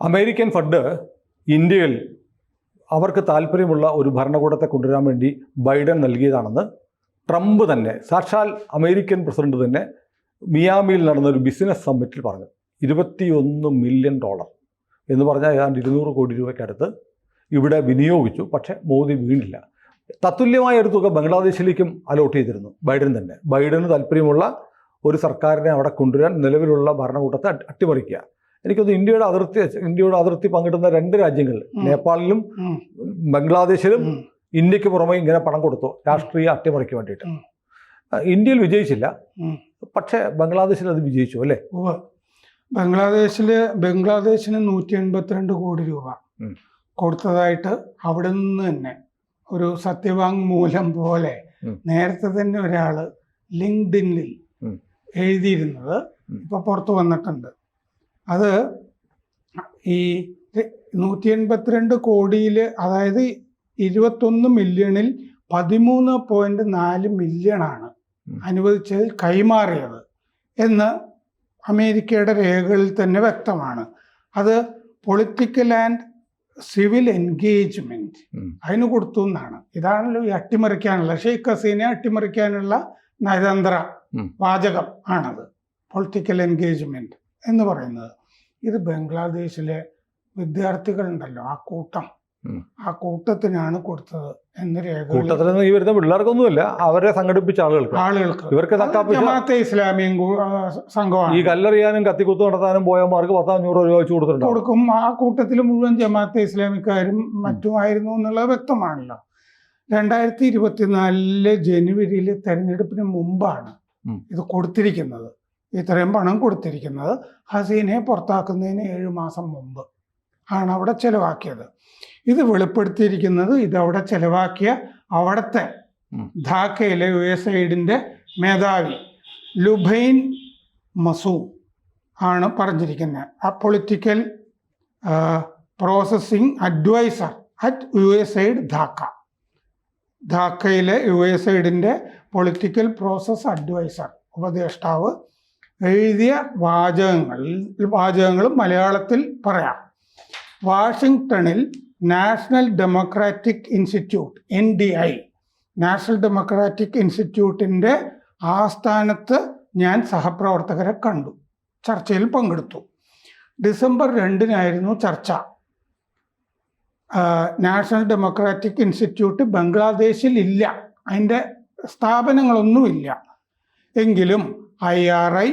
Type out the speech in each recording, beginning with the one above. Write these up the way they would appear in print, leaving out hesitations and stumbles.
American fund ഇന്ത്യയിൽ അവർക്ക് താല്പര്യമുള്ള ഒരു ഭരണകൂടത്തെ കൊണ്ടുവരാൻ വേണ്ടി ബൈഡൻ നൽകിയതാണെന്ന് ട്രംപ് തന്നെ, സാക്ഷാൽ അമേരിക്കൻ പ്രസിഡന്റ് തന്നെ മിയാമിയിൽ നടന്ന ഒരു ബിസിനസ് സമ്മിറ്റിൽ പറഞ്ഞു. $21 മില്യൺ എന്ന് പറഞ്ഞാൽ ഏതാണ്ട് 200 കോടി രൂപയ്ക്കടുത്ത് ഇവിടെ വിനിയോഗിച്ചു. പക്ഷേ മോദി വീണില്ല. തത്തുല്യമായ ഒരു തുക ബംഗ്ലാദേശിലേക്കും അലോട്ട് ചെയ്തിരുന്നു ബൈഡൻ തന്നെ. ബൈഡന് താല്പര്യമുള്ള ഒരു സർക്കാരിനെ അവിടെ കൊണ്ടുവരാൻ നിലവിലുള്ള ഭരണകൂടത്തെ അട്ടിമറിക്കുക. എനിക്കൊന്ന് ഇന്ത്യയുടെ അതിർത്തി പങ്കിടുന്ന 2 രാജ്യങ്ങൾ, നേപ്പാളിലും ബംഗ്ലാദേശിലും ഇന്ത്യക്ക് പുറമെ ഇങ്ങനെ പണം കൊടുത്തു രാഷ്ട്രീയ അട്ടിമറിക്ക് വേണ്ടിയിട്ട്. ഇന്ത്യയിൽ വിജയിച്ചില്ല, പക്ഷേ ബംഗ്ലാദേശിൽ അത് വിജയിച്ചു അല്ലേ? ബംഗ്ലാദേശിന് 182 കോടി രൂപ കൊടുത്തതായിട്ട് അവിടെ നിന്ന് തന്നെ ഒരു സത്യവാങ്മൂലം പോലെ നേരത്തെ തന്നെ ഒരാള് ലിങ്ക്ഡിനിൽ എഴുതിയിരുന്നത് ഇപ്പൊ പുറത്തു വന്നിട്ടുണ്ട്. അത് ഈ 182 കോടിയിൽ, അതായത് 21 മില്യണിൽ 13.4 മില്യണാണ് അനുവദിച്ചതിൽ കൈമാറിയത് എന്ന് അമേരിക്കയുടെ രേഖകളിൽ തന്നെ വ്യക്തമാണ്. അത് പൊളിറ്റിക്കൽ ആൻഡ് സിവിൽ എൻഗേജ്മെന്റ് അതിന് കൊടുത്തു എന്നാണ്. ഇതാണല്ലോ ഈ അട്ടിമറിക്കാനുള്ള, ഷെയ്ഖ് ഹസീനെ അട്ടിമറിക്കാനുള്ള നയതന്ത്ര വാചകം ആണത്, പൊളിറ്റിക്കൽ എൻഗേജ്മെന്റ് എന്ന് പറയുന്നത്. ഇത് ബംഗ്ലാദേശിലെ വിദ്യാർത്ഥികളുണ്ടല്ലോ, ആ കൂട്ടത്തിനാണ് കൊടുത്തത് എന്ന് രേഖ. ഈ വരുന്ന പിള്ളേർക്കൊന്നുമില്ല, അവരെ സംഘടിപ്പിച്ച ആളുകൾക്ക് ഇവർക്ക് ജമാഅത്തെ ഇസ്ലാമിയും സംഘമാണ്. ഈ കല്ലെറിയാനും കത്തിക്കുത്തു നടത്താനും പോയവർക്ക് 100-500 രൂപ വെച്ച് കൊടുക്കും. ആ കൂട്ടത്തിൽ മുഴുവൻ ജമാഅത്തെ ഇസ്ലാമിക്കാരും മറ്റുമായിരുന്നു എന്നുള്ളത് വ്യക്തമാണല്ലോ. 2024 ജനുവരിയിൽ തെരഞ്ഞെടുപ്പിന് മുമ്പാണ് ഇത് കൊടുത്തിരിക്കുന്നത്. ഇത്രയും പണം കൊടുത്തിരിക്കുന്നത് ഹസീനെ പുറത്താക്കുന്നതിന് 7 മാസം മുമ്പ് ആണ് അവിടെ ചെലവാക്കിയത്. ഇത് വെളിപ്പെടുത്തിയിരിക്കുന്നത് ഇതവിടെ ചെലവാക്കിയ അവിടുത്തെ ധാക്കയിലെ USAIDന്റെ മേധാവി ലുബൈൻ മസൂം ആണ് പറഞ്ഞിരിക്കുന്നത്. ആ political processing adviser at USAID ധാക്കയിലെ USAIDന്റെ പൊളിറ്റിക്കൽ പ്രോസസ് അഡ്വൈസർ ഉപദേഷ്ടാവ് എഴുതിയ വാചകങ്ങളും മലയാളത്തിൽ പറയാം. വാഷിങ്ടണിൽ national democratic institute NDI national democratic ഇൻസ്റ്റിറ്റ്യൂട്ടിൻ്റെ ആസ്ഥാനത്ത് ഞാൻ സഹപ്രവർത്തകരെ കണ്ടു, ചർച്ചയിൽ പങ്കെടുത്തു. ഡിസംബർ 2 ചർച്ച. നാഷണൽ ഡെമോക്രാറ്റിക് ഇൻസ്റ്റിറ്റ്യൂട്ട് ബംഗ്ലാദേശിൽ ഇല്ല, അതിൻ്റെ സ്ഥാപനങ്ങളൊന്നുമില്ല. എങ്കിലും IRI,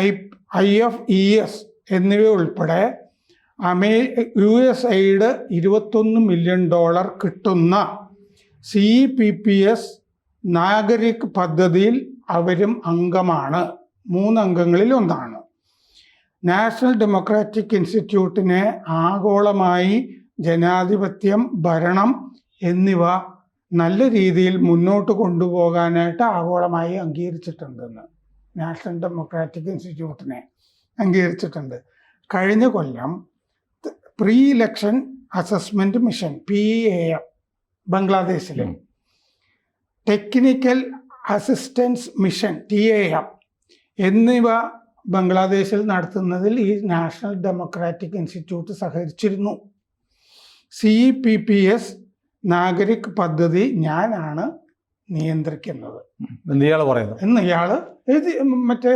IFES എന്നിവ ഉൾപ്പെടെ USAID $21 മില്യൺ കിട്ടുന്ന CEPPS നാഗരിക് പദ്ധതിയിൽ അവരും അംഗമാണ്. 3 അംഗങ്ങളിൽ ഒന്നാണ്. നാഷണൽ ഡെമോക്രാറ്റിക് ഇൻസ്റ്റിറ്റ്യൂട്ടിനെ ആഗോളമായി ജനാധിപത്യം, ഭരണം എന്നിവ നല്ല രീതിയിൽ മുന്നോട്ട് കൊണ്ടുപോകാനായിട്ട് ആഗോളമായി അംഗീകരിച്ചിട്ടുണ്ടെന്ന് നാഷണൽ ഡെമോക്രാറ്റിക് ഇൻസ്റ്റിറ്റ്യൂട്ടിനെ അംഗീകരിച്ചിട്ടുണ്ട്. കഴിഞ്ഞ കൊല്ലം pre election assessment mission PEAM ബംഗ്ലാദേശിലെ, ടെക്നിക്കൽ അസിസ്റ്റൻസ് മിഷൻ TAM എന്നിവ ബംഗ്ലാദേശിൽ നടത്തുന്നതിൽ ഈ നാഷണൽ ഡെമോക്രാറ്റിക് ഇൻസ്റ്റിറ്റ്യൂട്ട് സഹകരിച്ചിരുന്നു. CEPPS നാഗരിക് പദ്ധതി ഞാനാണ് നിയന്ത്രിക്കുന്നത് എന്ന് ഇയാള് എഴുതി, മറ്റേ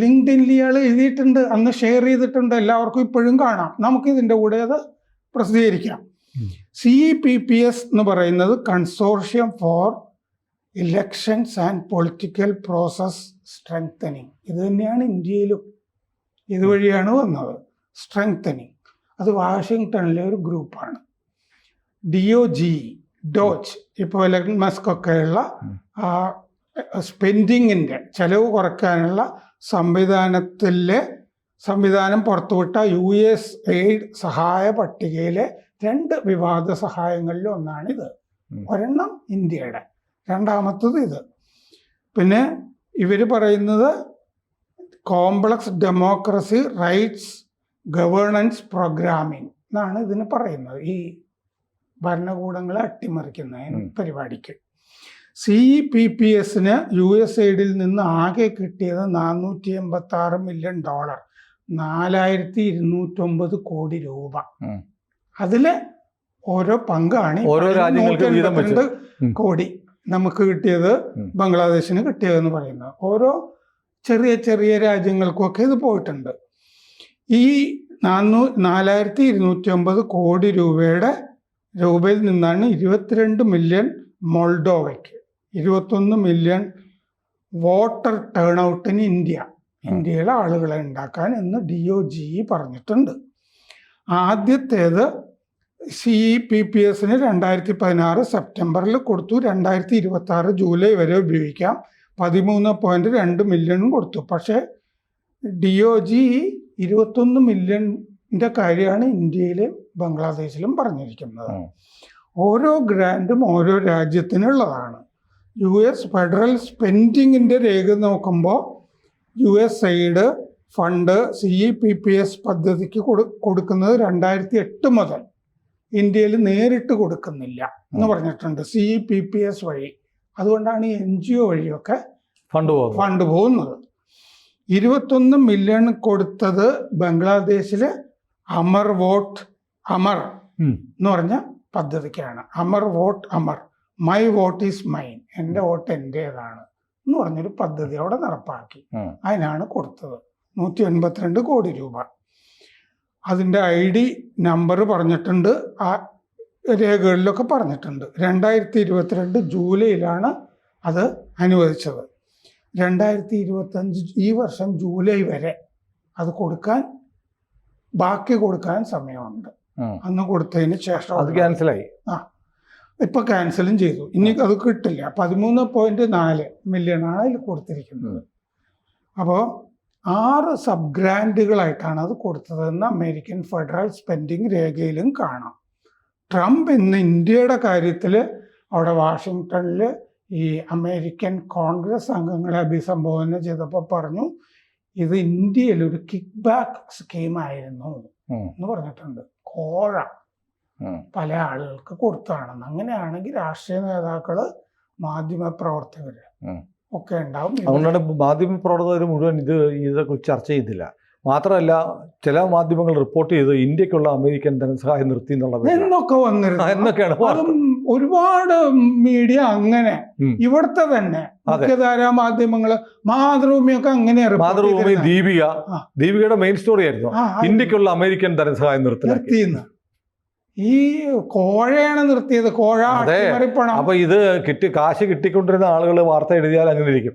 ലിങ്ക്ഡിനിൽ ഇയാൾ എഴുതിയിട്ടുണ്ട്, അന്ന് ഷെയർ ചെയ്തിട്ടുണ്ട്, എല്ലാവർക്കും ഇപ്പോഴും കാണാം. നമുക്കിതിൻ്റെ കൂടെ അത് പ്രസിദ്ധീകരിക്കാം. CEPPS എന്ന് പറയുന്നത് consortium for elections and political process strengthening. ഇത് തന്നെയാണ് ഇന്ത്യയിലും ഇതുവഴിയാണ് വന്നത്, സ്ട്രെങ്തനിങ്. അത് വാഷിങ്ടണിലെ ഒരു ഗ്രൂപ്പാണ്. DOGE ഇപ്പോൾ എലൻ മസ്ക് ഒക്കെയുള്ള സ്പെൻഡിങ്ങിൻ്റെ ചെലവ് കുറയ്ക്കാനുള്ള സംവിധാനം പുറത്തുവിട്ട USAID സഹായ പട്ടികയിലെ 2 വിവാദ സഹായങ്ങളിൽ ഒന്നാണിത്. ഒരെണ്ണം ഇന്ത്യയുടെ, രണ്ടാമത്തത് ഇത്. പിന്നെ ഇവർ പറയുന്നത് complex democracy rights governance programming എന്നാണ് ഇതിന് പറയുന്നത്, ഈ ഭരണകൂടങ്ങളെ അട്ടിമറിക്കുന്ന പരിപാടിക്ക്. CEPPSന് USAIDൽ നിന്ന് ആകെ കിട്ടിയത് $486 മില്യൺ, 4209 കോടി രൂപ. ഉം. അതില് ഓരോ പങ്കാണ് ഓരോ രാജ്യങ്ങൾക്ക് വീതം വെച്ച്. 182 കോടി നമുക്ക് കിട്ടിയത്, ബംഗ്ലാദേശിന് കിട്ടിയതെന്ന് പറയുന്നത്. ഓരോ ചെറിയ ചെറിയ രാജ്യങ്ങൾക്കൊക്കെ ഇത് പോയിട്ടുണ്ട്. ഈ 4209 കോടി രൂപയിൽ നിന്നാണ് 22 മില്യൺ മോൾഡോവയ്ക്ക്, 21 മില്യൺ വോട്ടർ ടേൺ ഔട്ടിന് ഇന്ത്യയിലെ ആളുകളെ ഉണ്ടാക്കാൻ എന്ന് DOGE പറഞ്ഞിട്ടുണ്ട്. ആദ്യത്തേത് CEPPSന് 2016 സെപ്റ്റംബറിൽ കൊടുത്തു. 2026 ജൂലൈ വരെ ഉപയോഗിക്കാം. 13.2 മില്യണും കൊടുത്തു. പക്ഷേ DOGE 21 മില്യണിൻ്റെ കാര്യമാണ് ഇന്ത്യയിലും ബംഗ്ലാദേശിലും പറഞ്ഞിരിക്കുന്നത്. ഓരോ ഗ്രാൻഡും ഓരോ രാജ്യത്തിനുള്ളതാണ്. US ഫെഡറൽ സ്പെൻഡിങ്ങിൻ്റെ രേഖ നോക്കുമ്പോൾ USAID ഫണ്ട് CEPPS പദ്ധതിക്ക് കൊടുക്കുന്നത് 2008 മുതൽ ഇന്ത്യയിൽ നേരിട്ട് കൊടുക്കുന്നില്ല എന്ന് പറഞ്ഞിട്ടുണ്ട്, CEPPS വഴി. അതുകൊണ്ടാണ് ഈ NGO വഴിയൊക്കെ ഫണ്ട് പോകുന്നത്. 21 മില്യൺ കൊടുത്തത് ബംഗ്ലാദേശിൽ അമർ എന്ന് പറഞ്ഞ പദ്ധതിക്കാണ്. Amar, my vote is mine, എൻ്റെ വോട്ട് എൻ്റേതാണ് എന്ന് പറഞ്ഞൊരു പദ്ധതി അവിടെ നടപ്പാക്കി. അതിനാണ് കൊടുത്തത് 182 കോടി രൂപ. അതിൻ്റെ ID നമ്പർ പറഞ്ഞിട്ടുണ്ട്, ആ രേഖകളിലൊക്കെ പറഞ്ഞിട്ടുണ്ട്. 2022 ജൂലൈയിലാണ് അത് അനുവദിച്ചത്. 2025 ഈ വർഷം ജൂലൈ വരെ അത് ബാക്കി കൊടുക്കാൻ സമയമുണ്ട്. അന്ന് കൊടുത്തതിന് ശേഷം അത് ക്യാൻസലായി. ഇപ്പൊ ക്യാൻസലും ചെയ്തു. ഇനി അത് കിട്ടില്ല. 13.4 മില്യണാണ് അതിൽ കൊടുത്തിരിക്കുന്നത്. അപ്പോൾ 6 സബ് ഗ്രാൻഡുകളായിട്ടാണ് അത് കൊടുത്തതെന്ന് അമേരിക്കൻ ഫെഡറൽ സ്പെൻഡിങ് രേഖയിലും കാണാം. ട്രംപ് ഇന്ന് ഇന്ത്യയുടെ കാര്യത്തിൽ അവിടെ വാഷിങ്ടണിൽ ഈ അമേരിക്കൻ കോൺഗ്രസ് അംഗങ്ങളെ അഭിസംബോധന ചെയ്തപ്പോൾ പറഞ്ഞു, ഇത് ഇന്ത്യയിൽ ഒരു കിക്ക് ബാക്ക് സ്കീമായിരുന്നു എന്ന് പറഞ്ഞിട്ടുണ്ട്. കോഴ പല ആളുകൾക്ക് കൊടുത്താണെന്ന്. അങ്ങനെയാണെങ്കിൽ രാഷ്ട്രീയ നേതാക്കള്, മാധ്യമ പ്രവർത്തകര് ഒക്കെ ഉണ്ടാവും. അതുകൊണ്ടാണ് മാധ്യമ പ്രവർത്തകർ മുഴുവൻ ഇതേക്കുറിച്ച് ചർച്ച ചെയ്തില്ല. മാത്രമല്ല, ചില മാധ്യമങ്ങൾ റിപ്പോർട്ട് ചെയ്ത് ഇന്ത്യക്കുള്ള അമേരിക്കൻ ധനസഹായം നിർത്തി എന്നൊക്കെ വന്നിരുന്നു. ഒരുപാട് മീഡിയ അങ്ങനെ, ഇവിടുത്തെ തന്നെ മുഖ്യധാരാ മാധ്യമങ്ങള്, മാതൃഭൂമിയൊക്കെ അങ്ങനെ. മാതൃഭൂമി, ദീപികയുടെ മെയിൻ സ്റ്റോറി ആയിരുന്നു ഇന്ത്യക്കുള്ള അമേരിക്കൻ ധനസഹായം നിർത്തിയെന്ന്. ഈ കോഴയാണ് നിർത്തിയത്. കോഴ അട്ടിമറിപ്പണം. അപ്പൊ ഇത് കാശ് കിട്ടിക്കൊണ്ടിരുന്ന ആളുകൾ വാർത്ത എഴുതിയാൽ അങ്ങനെ ഇരിക്കും.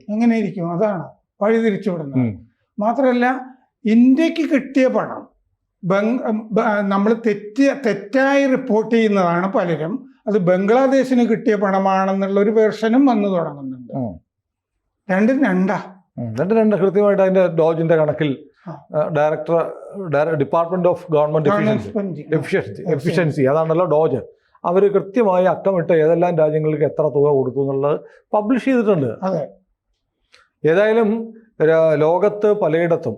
അതാണ് വഴിതിരിച്ചു വിടുന്നത്. മാത്രമല്ല, ഇന്ത്യക്ക് കിട്ടിയ പണം നമ്മൾ തെറ്റായി റിപ്പോർട്ട് ചെയ്യുന്നതാണ് പലരും. അത് ബംഗ്ലാദേശിന് കിട്ടിയ പണമാണെന്നുള്ള ഒരു വെർഷനും വന്നു തുടങ്ങുന്നുണ്ട്. രണ്ടും രണ്ടാ. കൃത്യമായിട്ട് അതിന്റെ ഡോജിന്റെ കണക്കിൽ ഡിപ്പാർട്ട്മെന്റ് ഓഫ് ഗവൺമെന്റ് എഫിഷ്യൻസി അതാണല്ലോ ഡോജ്. അവർ കൃത്യമായി അക്കമിട്ട് ഏതെല്ലാം രാജ്യങ്ങൾക്ക് എത്ര തുക കൊടുത്തു എന്നുള്ളത് പബ്ലിഷ് ചെയ്തിട്ടുണ്ട്. ഏതായാലും ലോകത്ത് പലയിടത്തും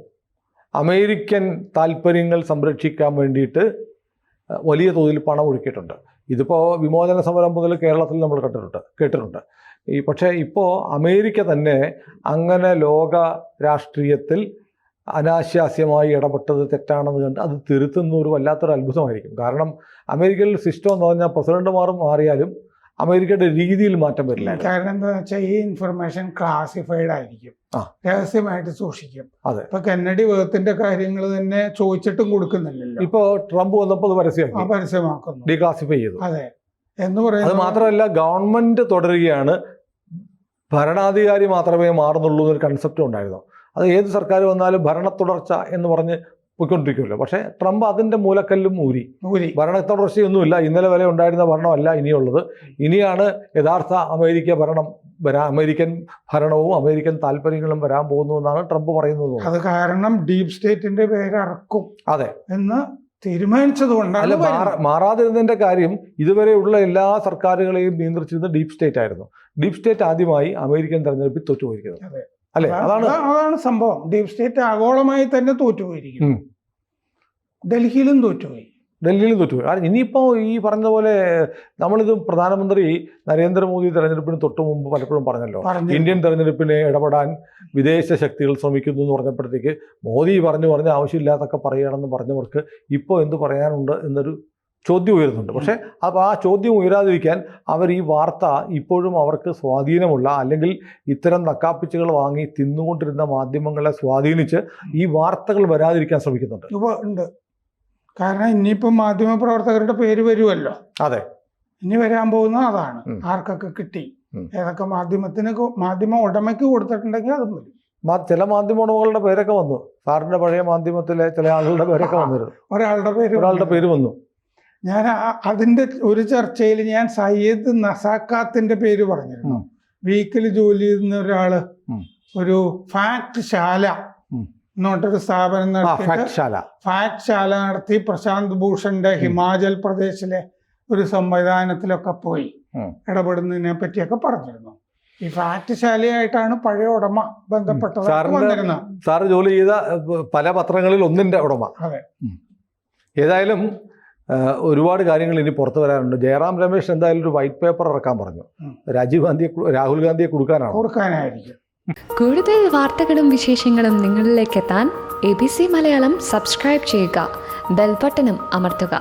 അമേരിക്കൻ താല്പര്യങ്ങൾ സംരക്ഷിക്കാൻ വേണ്ടിയിട്ട് വലിയ തോതിൽ പണം ഒഴുക്കിയിട്ടുണ്ട്. ഇതിപ്പോൾ വിമോചന സമരം മുതൽ കേരളത്തിൽ നമ്മൾ കേട്ടിട്ടുണ്ട്. പക്ഷേ ഇപ്പോൾ അമേരിക്ക തന്നെ അങ്ങനെ ലോക രാഷ്ട്രീയത്തിൽ അനാശാസ്യമായി ഇടപെട്ടത് തെറ്റാണെന്ന് കണ്ട് അത് തിരുത്തുന്ന ഒരു വല്ലാത്തൊരു അത്ഭുതമായിരിക്കും. കാരണം അമേരിക്കയിൽ സിസ്റ്റം എന്ന് പറഞ്ഞാൽ പ്രസിഡന്റുമാർ മാറിയാലും അമേരിക്കയുടെ രീതിയിൽ മാറ്റം വരില്ല. കാരണം എന്താ വെച്ചാൽ ഈ ഇൻഫർമേഷൻ ക്ലാസിഫൈഡ് ആയിരിക്കും, രഹസ്യമായിട്ട് സൂക്ഷിക്കും. അതെ, ഇപ്പൊ കെന്നഡി വധത്തിന്റെ കാര്യങ്ങൾ തന്നെ ചോദിച്ചിട്ടും കൊടുക്കുന്നില്ലല്ലോ. ഇപ്പൊ ട്രംപ് വന്നപ്പോൾ പരസ്യമാക്കുന്നു, ഡീക്ലാസിഫൈ ചെയ്തു. അതെ എന്ന് പറയുന്നത്. അത് മാത്രമല്ല, ഗവൺമെന്റ് തുടരുകയാണ്, ഭരണാധികാരി മാത്രമേ മാറുന്നുള്ളൂ എന്നൊരു കൺസെപ്റ്റും ഉണ്ടായിരുന്നു. അത് ഏത് സർക്കാർ വന്നാലും ഭരണ തുടർച്ച എന്ന് പറഞ്ഞ് പോയിക്കൊണ്ടിരിക്കുമല്ലോ. പക്ഷേ ട്രംപ് അതിൻ്റെ മൂലക്കല്ലും ഊരി. ഭരണ തുടർച്ചയൊന്നുമില്ല, ഇന്നലെ വരെ ഉണ്ടായിരുന്ന ഭരണമല്ല ഇനിയുള്ളത്. ഇനിയാണ് യഥാർത്ഥ അമേരിക്കൻ ഭരണവും അമേരിക്കൻ താല്പര്യങ്ങളും വരാൻ പോകുന്നു എന്നാണ് ട്രംപ് പറയുന്നത്. അത് കാരണം ഡീപ് സ്റ്റേറ്റിന്റെ പേര് ഇറക്കും. അതെ എന്ന് തീരുമാനിച്ചതുകൊണ്ടാണ്. അല്ല, മാറാതിരുന്നതിൻ്റെ കാര്യം ഇതുവരെയുള്ള എല്ലാ സർക്കാരുകളെയും നിയന്ത്രിച്ചിരുന്നത് ഡീപ് സ്റ്റേറ്റ് ആയിരുന്നു. ഡീപ് സ്റ്റേറ്റ് ആദ്യമായി അമേരിക്കൻ തെരഞ്ഞെടുപ്പിൽ തോറ്റുപോയിരിക്കുന്നത്. അല്ലെ, അതാണ് സംഭവം. ഡീപ് സ്റ്റേറ്റ് ആഗോളമായി തന്നെ തോറ്റുപോയിരിക്കുന്നു. ഡൽഹിയിലും തോറ്റുപോയി. ഡൽഹിയിൽ തോറ്റുപോയി. കാരണം ഇനിയിപ്പോൾ ഈ പറഞ്ഞതുപോലെ നമ്മളിത് പ്രധാനമന്ത്രി നരേന്ദ്രമോദി തെരഞ്ഞെടുപ്പിന് തൊട്ട് മുമ്പ് പലപ്പോഴും പറഞ്ഞല്ലോ, ഇന്ത്യൻ തെരഞ്ഞെടുപ്പിനെ ഇടപെടാൻ വിദേശ ശക്തികൾ ശ്രമിക്കുന്നു എന്ന് പറഞ്ഞപ്പോഴത്തേക്ക് മോദി പറഞ്ഞ് ആവശ്യമില്ലാതൊക്കെ പറയണമെന്ന് പറഞ്ഞവർക്ക് ഇപ്പോൾ എന്ത് പറയാനുണ്ട് എന്നൊരു ചോദ്യം ഉയരുന്നുണ്ട്. പക്ഷേ അപ്പോൾ ആ ചോദ്യം ഉയരാതിരിക്കാൻ അവർ ഈ വാർത്ത ഇപ്പോഴും അവർക്ക് സ്വാധീനമുള്ള, അല്ലെങ്കിൽ ഇത്തരം നക്കാപ്പിച്ചുകൾ വാങ്ങി തിന്നുകൊണ്ടിരുന്ന മാധ്യമങ്ങളെ സ്വാധീനിച്ച് ഈ വാർത്തകൾ വരാതിരിക്കാൻ ശ്രമിക്കുന്നുണ്ട്. ഉണ്ട്. കാരണം ഇനിയിപ്പം മാധ്യമ പ്രവർത്തകരുടെ പേര് വരുമല്ലോ. അതെ, ഇനി വരാൻ പോകുന്നത് അതാണ്. ആർക്കൊക്കെ കിട്ടി, ഏതൊക്കെ മാധ്യമ ഉടമയ്ക്ക് കൊടുത്തിട്ടുണ്ടെങ്കിൽ അതും വരും. ചില മാധ്യമ ഉടമകളുടെ പേരൊക്കെ വന്നു. സാറിന്റെ പഴയ മാധ്യമത്തിലെ ചില ആളുകളുടെ പേരൊക്കെ വന്നിരുന്നു. ഒരാളുടെ പേര് വന്നു. ഞാൻ അതിന്റെ ഒരു ചർച്ചയിൽ ഞാൻ സയ്യിദ് നസാക്കാത്തിന്റെ പേര് പറഞ്ഞിരുന്നു. വീക്കിൽ ജോലി ചെയ്യുന്ന ഒരാള് ഒരു ഫാക്ട് ശാല എന്നോട്ടൊരു സ്ഥാപനം നടത്തി ഫാക്ട് ശാല നടത്തി പ്രശാന്ത് ഭൂഷന്റെ ഹിമാചൽ പ്രദേശിലെ ഒരു സംവിധാനത്തിലൊക്കെ പോയി ഇടപെടുന്നതിനെ പറ്റിയൊക്കെ പറഞ്ഞിരുന്നു. ഈ ഫാക്ട് ശാലയായിട്ടാണ് പഴയ ഉടമ ബന്ധപ്പെട്ടത്. സാറ് ജോലി ചെയ്ത പല പത്രങ്ങളിൽ ഒന്നിന്റെ ഉടമ. അതെ. ഏതായാലും ഒരുപാട് കാര്യങ്ങൾ ഇനി പുറത്തു വരാനുണ്ട്. ജയറാം രമേശ് എന്തായാലും ഒരു വൈറ്റ് പേപ്പർ ഇറക്കാൻ പറഞ്ഞു. രാഹുൽ ഗാന്ധിയെ കൊടുക്കാനായിരിക്കും. കൂടുതൽ വാർത്തകളും വിശേഷങ്ങളും നിങ്ങളിലേക്ക് എത്താൻ ABC മലയാളം സബ്സ്ക്രൈബ് ചെയ്യുക, ബെൽ ബട്ടണും അമർത്തുക.